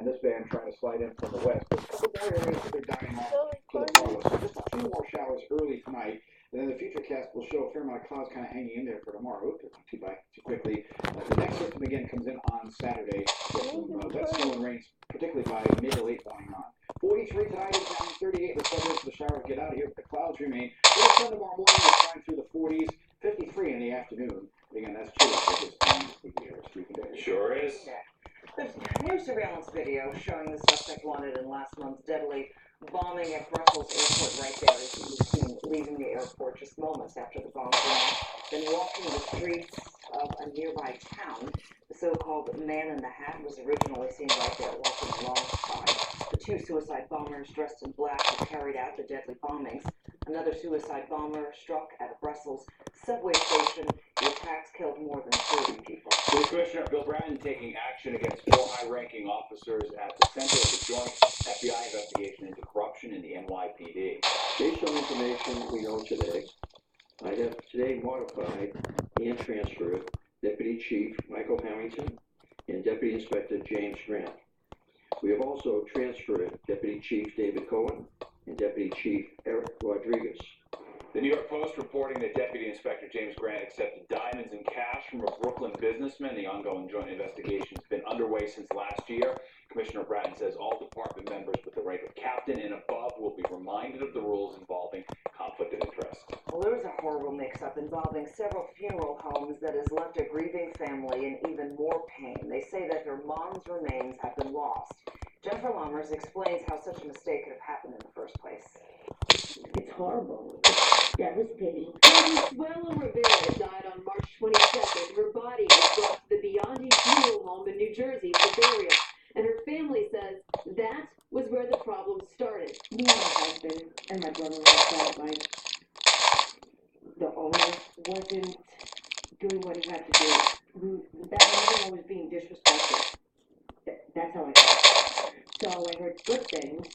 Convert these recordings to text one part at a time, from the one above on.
and this band trying to slide in from the west. There's a couple more areas that they're dying off to the far west. So just a few more showers early tonight. And then the futurecast will show a fair amount of clouds kind of hanging in there for tomorrow. Oops, not too quickly. The next system again comes in on Saturday with some wet snow and rains, particularly by mid to late morning on. 43 tonight is down 38 with suburbs. The showers get out of here, but the clouds remain. It'll sun tomorrow morning. We'll climb through the 40s, 53 in the afternoon. Again, that's chilly for this time of the year. Sure is. Yeah. There's new surveillance video showing the suspect wanted in last month's deadly bombing at Brussels airport right there. He was seen leaving the airport just moments after the bomb went off, then walking the streets of a nearby town. The so-called Man in the Hat was originally seen right there walking alongside the two suicide bombers dressed in black who carried out the deadly bombings. Another suicide bomber struck at a Brussels subway station. The attacks killed more than 30 people. Police Commissioner Bill Bratton taking action against 4 high-ranking officers at the center of the joint FBI investigation into corruption in the NYPD. Based on information we know today, I have today modified and transferred Deputy Chief Michael Harrington and Deputy Inspector James Grant. We have also transferred Deputy Chief David Cohen and Deputy Chief Eric Rodriguez. The New York Post reporting that Deputy Inspector James Grant accepted diamonds and cash from a Brooklyn businessman. The ongoing joint investigation has been underway since last year. Commissioner Bratton says all department members with the rank of captain and above will be reminded of the rules involving conflict of interest. Well, there was a horrible mix-up involving several funeral homes that has left a grieving family in even more pain. They say that their mom's remains have been lost. Jennifer Lammers explains how such a mistake could have happened in the first place. It's horrible. It's devastating. Consuelo Rivera died on March 22nd. Her body was brought to the Biondi Funeral Home in New Jersey for burial. And her family says that was where the problem started. Me and my husband and my brother-in-law felt like the owner wasn't doing what he had to do. That owner was being disrespected. That's how I felt. So I heard good things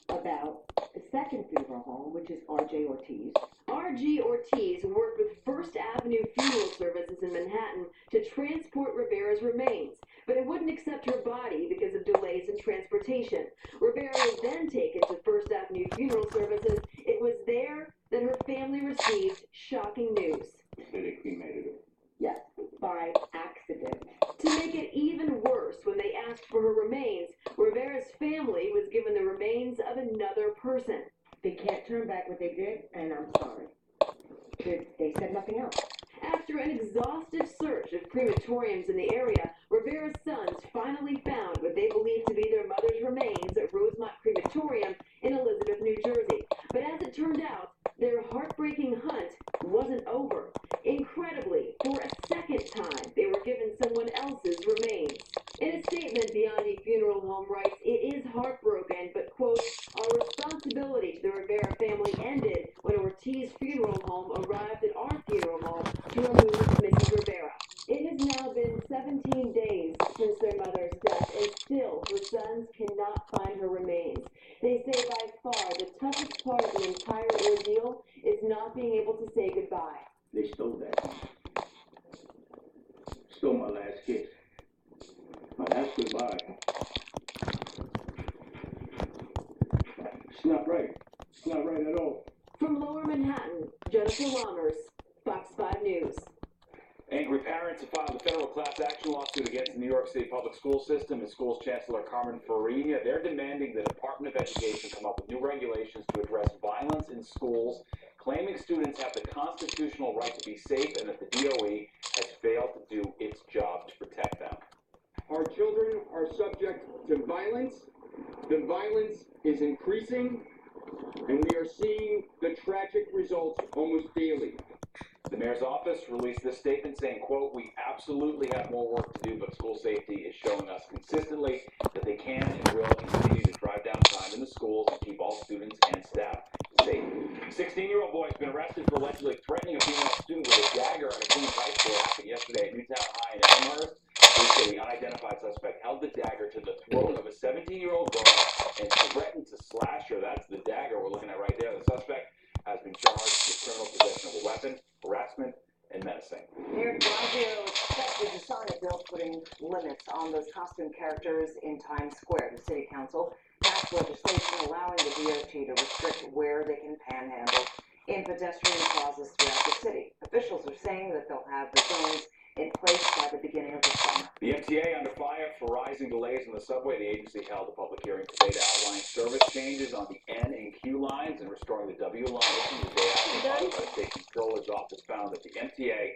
about the second funeral home, which is R.J. Ortiz. R.G. Ortiz worked with First Avenue Funeral Services in Manhattan to transport Rivera's remains, but it wouldn't accept her body because of delays in transportation. Rivera was then taken to First Avenue Funeral Services. It was there that her family received shocking news. They cremated her. Yes, by accident. To make it even worse, when they asked for her remains, Rivera's family was given the remains of another person. They can't turn back what they did, and I'm sorry. They said nothing else. After an exhaustive search of crematoriums in the area, Rivera's sons finally found what they believed to be their mother's remains at Rosemont Crematorium in Elizabeth, New Jersey. But as it turned out, their heartbreaking hunt wasn't over. Incredibly, for a second time, they were given someone else's remains. In a statement, Biondi Funeral Home writes, "It is heartbroken, but, quote, our responsibility to the Rivera family ended when Ortiz Funeral Home arrived at our funeral home to remove Mrs. Rivera." It has now been 17 days since their mother's death, and still her sons cannot find her remains. They say by far the toughest part of the entire ordeal is not being able to say goodbye. They stole that. Stole my last kiss. My last goodbye. It's not right. It's not right at all. From Lower Manhattan, Jennifer Lammers, Fox 5 News. Angry parents have filed a federal class action lawsuit against the New York State public school system and schools chancellor Carmen Farina. They're demanding the Department of Education come up with new regulations to address violence in schools, claiming students have the constitutional right to be safe and that the DOE has failed to do its job to protect them. Our children are subject to violence. The violence is increasing, and we are seeing the tragic results almost daily. The mayor's office released this statement saying, quote, "We absolutely have more work to do, but school safety is showing us consistently that they can and will continue to drive down crime in the schools and keep all students and staff safe." 16-year-old boy has been arrested for allegedly threatening a female student with a dagger at a Queens high school. It happened yesterday at Newtown High in Elmhurst. Police say the unidentified suspect held the dagger to the throat of a 17-year-old girl and threatened to slash her. That's the dagger we're looking at right there. The suspect has been charged with criminal possession of a weapon, harassment, and menacing. Mayor de Blasio expected to sign a bill putting limits on on those costume characters in Times Square. The city council passed legislation allowing the DOT to restrict where they can panhandle in pedestrian plazas throughout the city. Officials are saying that they'll have the zones in place by the beginning of the summer. The MTA under fire for rising delays in the subway. The agency held a public hearing today to outline service changes on the N and Q lines and restoring the W line. This is the day after the state controller's office found that the MTA